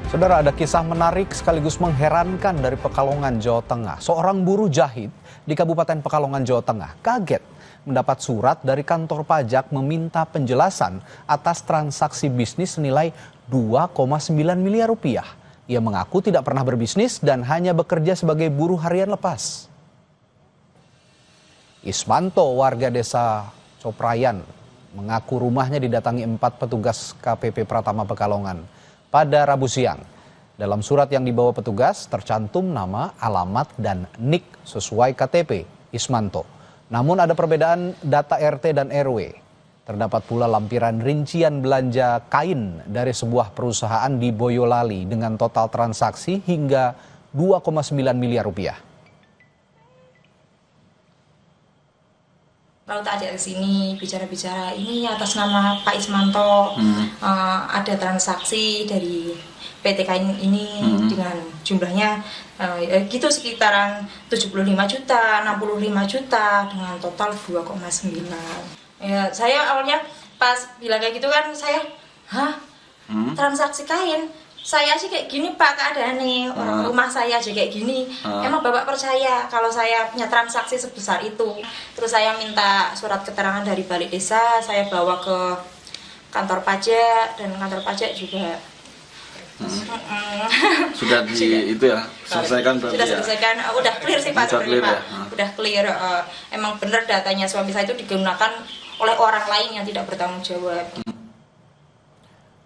Saudara, ada kisah menarik sekaligus mengherankan dari Pekalongan, Jawa Tengah. Seorang buruh jahit di Kabupaten Pekalongan, Jawa Tengah kaget mendapat surat dari kantor pajak meminta penjelasan atas transaksi bisnis senilai 2,9 miliar rupiah. Ia mengaku tidak pernah berbisnis dan hanya bekerja sebagai buruh harian lepas. Ismanto, warga desa Coprayan, mengaku rumahnya didatangi 4 petugas KPP Pratama Pekalongan pada Rabu siang. Dalam surat yang dibawa petugas tercantum nama, alamat, dan NIK sesuai KTP Ismanto. Namun ada perbedaan data RT dan RW. Terdapat pula lampiran rincian belanja kain dari sebuah perusahaan di Boyolali dengan total transaksi hingga 2,9 miliar rupiah. Lalu tak ajak ke sini bicara-bicara ini atas nama Pak Ismanto, ada transaksi dari PT Kain ini dengan jumlahnya gitu sekitaran 75 juta, 65 juta dengan total 2,9. Ya, saya awalnya pas bilang kayak gitu kan saya, transaksi kain? Saya sih kayak gini Pak keadaannya, orang rumah saya aja kayak gini. Emang Bapak percaya kalau saya punya transaksi sebesar itu? Terus saya minta surat keterangan dari balik desa, saya bawa ke kantor pajak dan kantor pajak juga sudah itu ya selesaikan berarti. Sudah selesaikan, udah clear sih Pak sebenarnya Pak. Ya? Udah clear, emang benar datanya suami saya itu digunakan oleh orang lain yang tidak bertanggung jawab.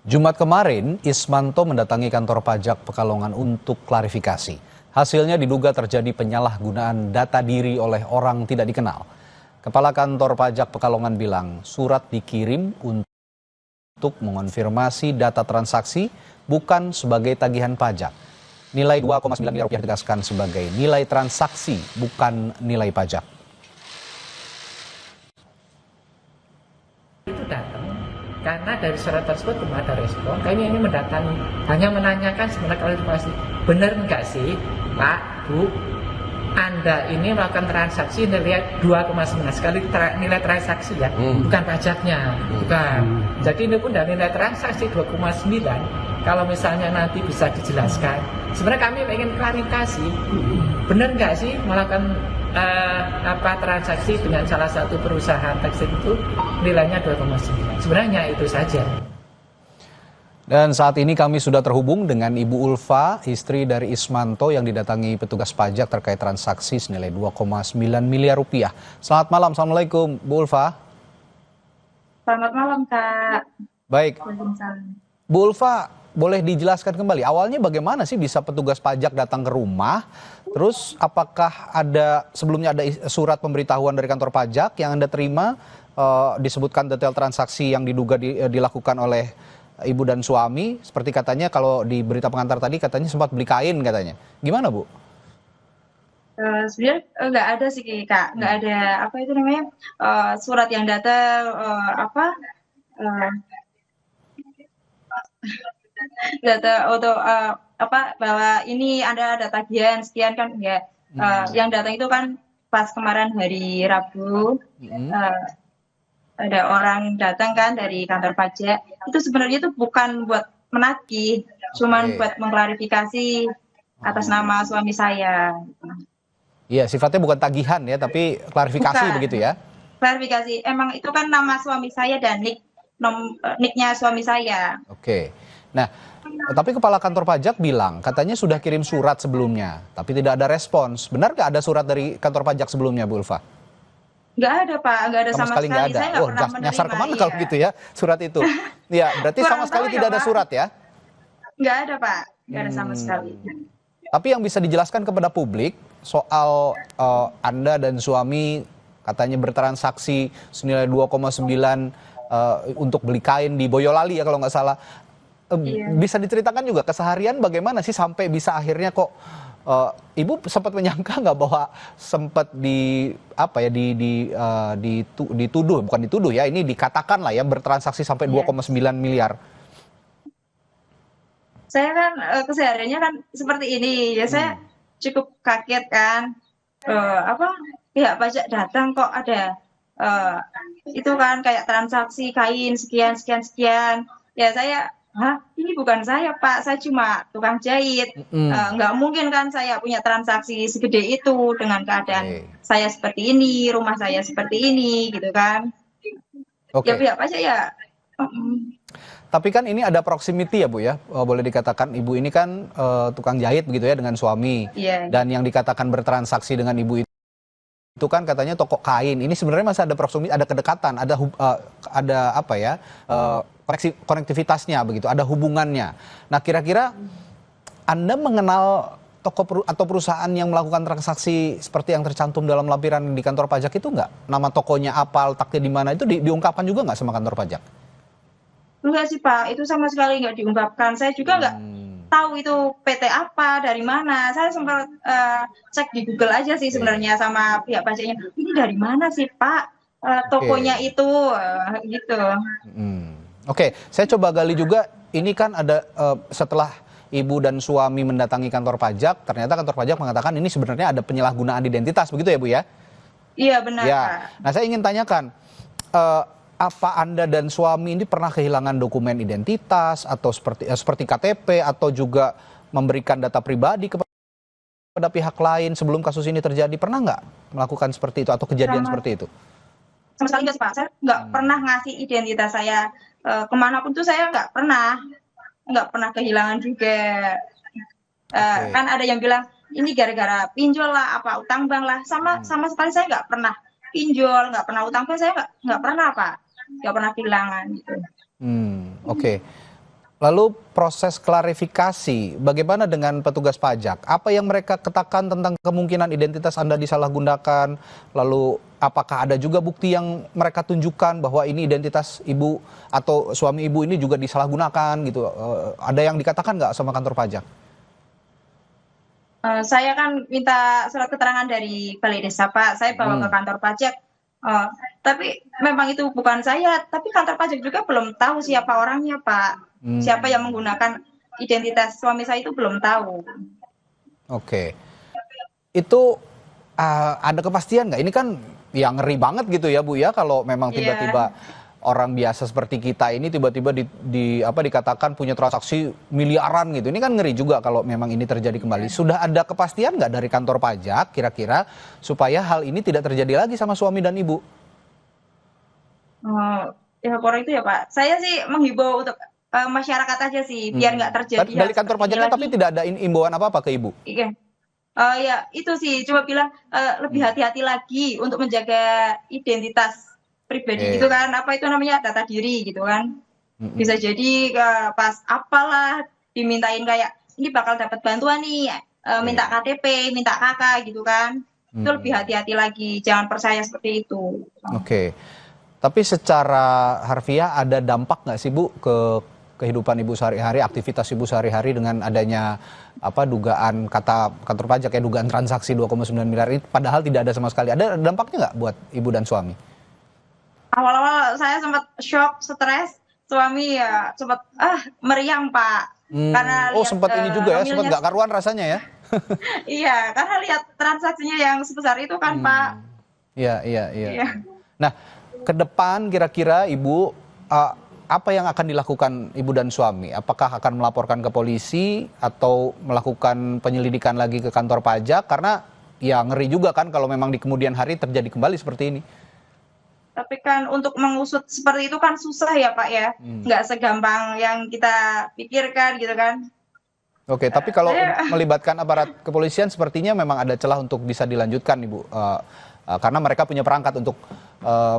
Jumat kemarin, Ismanto mendatangi kantor pajak Pekalongan untuk klarifikasi. Hasilnya diduga terjadi penyalahgunaan data diri oleh orang tidak dikenal. Kepala kantor pajak Pekalongan bilang surat dikirim untuk mengonfirmasi data transaksi bukan sebagai tagihan pajak. Nilai 2,9 miliar rupiah ditegaskan sebagai nilai transaksi, bukan nilai pajak. Itu datang karena dari surat tersebut belum ada respon. Kami ini mendatangi, hanya menanyakan sebenarnya klarifikasi, benar enggak sih Pak, Bu, Anda ini melakukan transaksi nilai 2,9 sekali nilai transaksi ya, bukan pajaknya, bukan. Jadi ini pun dari nilai transaksi 2,9, kalau misalnya nanti bisa dijelaskan, sebenarnya kami ingin klarifikasi, benar enggak sih melakukan transaksi dengan salah satu perusahaan tekstil itu nilainya 2,9. Sebenarnya itu saja. Dan saat ini kami sudah terhubung dengan Ibu Ulfa, istri dari Ismanto yang didatangi petugas pajak terkait transaksi senilai 2,9 miliar rupiah. Selamat malam, Assalamualaikum Bu Ulfa. Selamat malam Kak. Baik, Bu Ulfa, boleh dijelaskan kembali awalnya bagaimana sih bisa petugas pajak datang ke rumah? Terus apakah sebelumnya ada surat pemberitahuan dari kantor pajak yang Anda terima, disebutkan detail transaksi yang diduga dilakukan oleh ibu dan suami, seperti katanya kalau di berita pengantar tadi katanya sempat beli kain katanya. Gimana Bu? Sebenarnya nggak ada sih Kak, nggak ada surat yang datang data untuk bahwa ini ada tagihan sekian kan enggak. Yang datang itu kan pas kemarin hari Rabu, ada orang datang kan dari kantor pajak, itu sebenarnya itu bukan buat menagih, cuman buat mengklarifikasi atas nama suami saya. Iya, sifatnya bukan tagihan ya, tapi klarifikasi Bukan. begitu ya? Klarifikasi, emang itu kan nama suami saya dan NIK-nya suami saya. Oke. Nah, tapi kepala kantor pajak bilang katanya sudah kirim surat sebelumnya, tapi tidak ada respons. Benar nggak ada surat dari kantor pajak sebelumnya, Bu Ulfa? Nggak ada Pak, nggak ada sama sekali. Nggak ada. Saya nggak pernah menerima. Nyasar kemana kalau gitu ya surat itu? Ya, berarti sama sekali tidak ada surat ya? Nggak ada Pak, nggak ada sama sekali. Tapi yang bisa dijelaskan kepada publik soal Anda dan suami katanya bertransaksi senilai 2,9 untuk beli kain di Boyolali ya kalau nggak salah. Bisa diceritakan juga keseharian bagaimana sih sampai bisa akhirnya kok Ibu sempat menyangka nggak bahwa sempat dituduh, bukan dituduh ya, ini dikatakan lah ya bertransaksi sampai 2,9 miliar. Saya kan kesehariannya kan seperti ini ya, saya cukup kaget kan, pihak pajak datang kok ada itu kan kayak transaksi kain sekian sekian sekian. Ya saya Hah, ini bukan saya Pak, saya cuma tukang jahit. Nggak mungkin kan saya punya transaksi segede itu dengan keadaan Oke. saya seperti ini, rumah saya seperti ini, gitu kan. Ya Oke. pihak pajak ya. mm, Tapi kan ini ada proximity ya Bu ya, boleh dikatakan Ibu ini kan tukang jahit begitu ya dengan suami. Iya. Dan yang dikatakan bertransaksi dengan Ibu itu kan katanya toko kain. Ini sebenarnya masih ada proximity, ada kedekatan, ada apa ya, konektivitasnya begitu, ada hubungannya. Nah kira-kira Anda mengenal toko atau perusahaan yang melakukan transaksi seperti yang tercantum dalam lampiran di kantor pajak itu nggak? Nama tokonya apa, letaknya di mana itu diungkapkan juga nggak sama kantor pajak? Enggak sih Pak, itu sama sekali nggak diungkapkan. Saya juga nggak tahu itu PT apa, dari mana. Saya sempat cek di Google aja sih sebenarnya sama pihak pajaknya. Ini dari mana sih Pak? Tokonya itu, gitu. Oke, saya coba gali juga. Ini kan ada setelah Ibu dan suami mendatangi kantor pajak, ternyata kantor pajak mengatakan ini sebenarnya ada penyalahgunaan identitas, begitu ya Bu ya? Iya benar Ya. Pak. Nah saya ingin tanyakan, apa Anda dan suami ini pernah kehilangan dokumen identitas atau seperti KTP atau juga memberikan data pribadi kepada pihak lain sebelum kasus ini terjadi? Pernah nggak melakukan seperti itu atau kejadian seperti itu? Sama sekali nggak sih Pak, saya nggak pernah ngasih identitas saya kemanapun tuh, saya nggak pernah kehilangan juga. Kan ada yang bilang ini gara-gara pinjol lah, apa utang bank lah, sama sekali saya nggak pernah pinjol, nggak pernah utang bank, saya nggak pernah Pak, nggak pernah kehilangan gitu. Oke. Lalu proses klarifikasi, bagaimana dengan petugas pajak? Apa yang mereka katakan tentang kemungkinan identitas Anda disalahgunakan? Lalu apakah ada juga bukti yang mereka tunjukkan bahwa ini identitas Ibu atau suami Ibu ini juga disalahgunakan gitu? Ada yang dikatakan nggak sama kantor pajak? Saya kan minta surat keterangan dari Balai Desa Pak, saya bawa ke kantor pajak. Tapi memang itu bukan saya, tapi kantor pajak juga belum tahu siapa orangnya Pak. Siapa yang menggunakan identitas suami saya itu belum tahu. Oke. Itu ada kepastian nggak? Ini kan yang ngeri banget gitu ya Bu ya, kalau memang tiba-tiba orang biasa seperti kita ini tiba-tiba dikatakan punya transaksi miliaran gitu. Ini kan ngeri juga kalau memang ini terjadi kembali. Sudah ada kepastian nggak dari kantor pajak kira-kira supaya hal ini tidak terjadi lagi sama suami dan Ibu? Ya kalau itu ya Pak, saya sih menghimbau untuk masyarakat aja sih, biar nggak terjadi. Dari kantor pajaknya tapi tidak ada imbauan apa-apa ke Ibu? Iya. Ya itu sih, coba bilang lebih hati-hati lagi untuk menjaga identitas pribadi gitu kan, apa itu namanya, data diri gitu kan. Bisa jadi pas apalah dimintain kayak ini bakal dapat bantuan nih, minta KTP, minta KK gitu kan. Itu lebih hati-hati lagi, jangan percaya seperti itu. Oke. Tapi secara harfiah ada dampak nggak sih Bu ke kehidupan Ibu sehari-hari, aktivitas Ibu sehari-hari dengan adanya dugaan kata kantor pajak ya, dugaan transaksi 2,9 miliar ini padahal tidak ada sama sekali. Ada dampaknya nggak buat Ibu dan suami? Awal-awal saya sempat shock, stres, suami ya sempat meriang Pak. Karena sempat ini juga ya, sempat nggak karuan rasanya ya? Iya, karena lihat transaksinya yang sebesar itu kan Pak. Iya. Nah, ke depan kira-kira Ibu apa yang akan dilakukan Ibu dan suami? Apakah akan melaporkan ke polisi atau melakukan penyelidikan lagi ke kantor pajak? Karena ya ngeri juga kan kalau memang di kemudian hari terjadi kembali seperti ini. Tapi kan untuk mengusut seperti itu kan susah ya Pak ya. Nggak segampang yang kita pikirkan gitu kan. Oke, tapi kalau melibatkan aparat kepolisian sepertinya memang ada celah untuk bisa dilanjutkan Ibu. Karena mereka punya perangkat untuk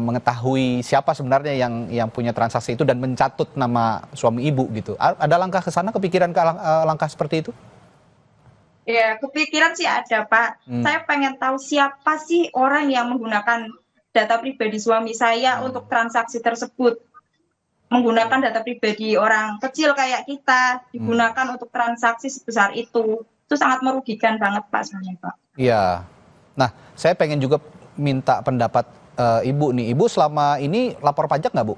mengetahui siapa sebenarnya yang punya transaksi itu dan mencatut nama suami Ibu gitu. Ada langkah ke sana, kepikiran ke langkah seperti itu? Ya, kepikiran sih ada Pak. Saya pengen tahu siapa sih orang yang menggunakan data pribadi suami saya untuk transaksi tersebut. Menggunakan data pribadi orang kecil kayak kita, digunakan untuk transaksi sebesar itu. Itu sangat merugikan banget Pak sebenarnya Pak. Iya. Nah, saya pengen juga minta pendapat Ibu nih. Ibu selama ini lapor pajak nggak Bu?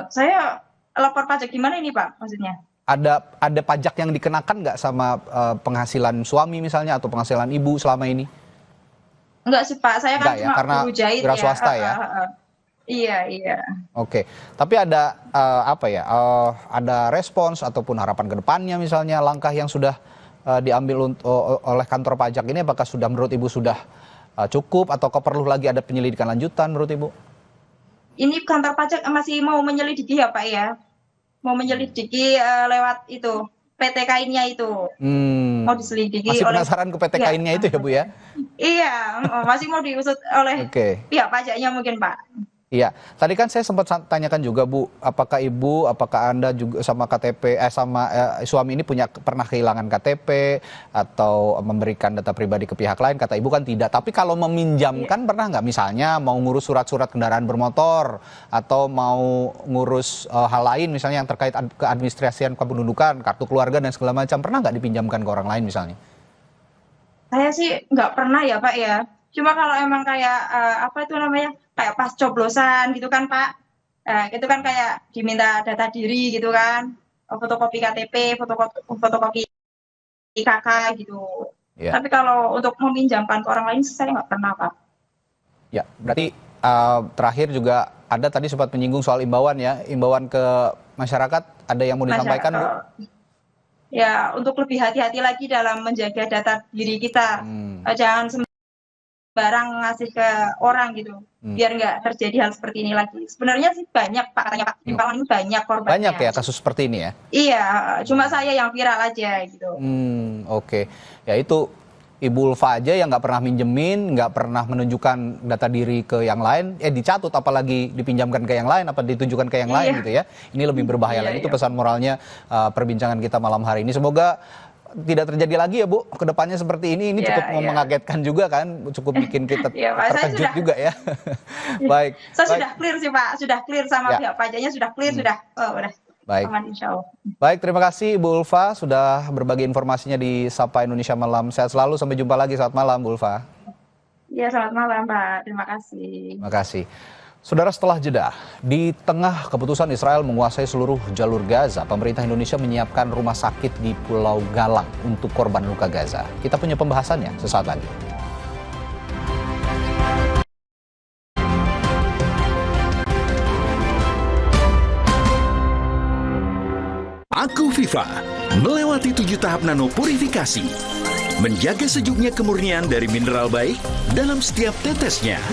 Saya lapor pajak gimana ini Pak maksudnya? Ada pajak yang dikenakan nggak sama penghasilan suami misalnya atau penghasilan Ibu selama ini? Enggak sih Pak, saya kan Enggak ya, cuma karena guru jahit wira swasta ya. Iya, iya. Oke, tapi ada ada respons ataupun harapan ke depannya misalnya langkah yang sudah diambil oleh kantor pajak ini apakah sudah menurut Ibu sudah cukup ataukah perlu lagi ada penyelidikan lanjutan menurut Ibu? Ini kantor pajak masih mau menyelidiki ya Pak ya? Mau menyelidiki lewat itu PTK-nya itu. Mau diselidiki Masih oleh penasaran ke PTK-nya itu ya Bu ya? Iya, masih mau diusut oleh pihak pajaknya mungkin Pak. Iya, tadi kan saya sempat tanyakan juga Bu, apakah Ibu, apakah Anda juga sama KTP, suami ini pernah kehilangan KTP atau memberikan data pribadi ke pihak lain? Kata Ibu kan tidak. Tapi kalau meminjamkan pernah nggak? Misalnya mau ngurus surat-surat kendaraan bermotor atau mau ngurus hal lain, misalnya yang terkait keadministrasian kependudukan, kartu keluarga dan segala macam, pernah nggak dipinjamkan ke orang lain misalnya? Saya sih nggak pernah ya Pak ya. Cuma kalau emang kayak kayak pas coblosan gitu kan Pak, itu kan kayak diminta data diri gitu kan, fotokopi KTP, fotokopi KK gitu. Yeah. Tapi kalau untuk meminjamkan ke orang lain saya nggak pernah Pak. Ya, berarti terakhir juga ada tadi sempat menyinggung soal imbauan ya, imbauan ke masyarakat, ada yang mau disampaikan Bu? Ya, untuk lebih hati-hati lagi dalam menjaga data diri kita, jangan sembarang ngasih ke orang gitu, biar nggak terjadi hal seperti ini lagi. Sebenarnya sih banyak Pak, katanya Pak, di Palang ini banyak korbannya. Banyak ya kasus seperti ini ya? Iya, cuma saya yang viral aja gitu. Oke. Ya itu Ibu Ulfa aja yang nggak pernah minjemin, nggak pernah menunjukkan data diri ke yang lain, dicatut apalagi dipinjamkan ke yang lain, apa ditujukan ke yang lain gitu ya. Ini lebih berbahaya lagi, itu pesan moralnya perbincangan kita malam hari ini. Semoga tidak terjadi lagi ya Bu, kedepannya seperti ini cukup mengagetkan juga kan, cukup bikin kita terkejut juga ya. Baik. Saya sudah clear sih Pak, sudah clear sama pihak pajaknya, sudah clear, udah. Baik. Aman, insya Allah. Baik, terima kasih Ibu Ulfa sudah berbagi informasinya di Sapa Indonesia Malam. Sehat selalu, sampai jumpa lagi, selamat malam Bu Ulfa. Iya, selamat malam Pak, terima kasih. Terima kasih. Saudara, setelah jeda, di tengah keputusan Israel menguasai seluruh jalur Gaza, pemerintah Indonesia menyiapkan rumah sakit di Pulau Galang untuk korban luka Gaza. Kita punya pembahasannya sesaat lagi. Aku Viva melewati 7 tahap nanopurifikasi, menjaga sejuknya kemurnian dari mineral baik dalam setiap tetesnya.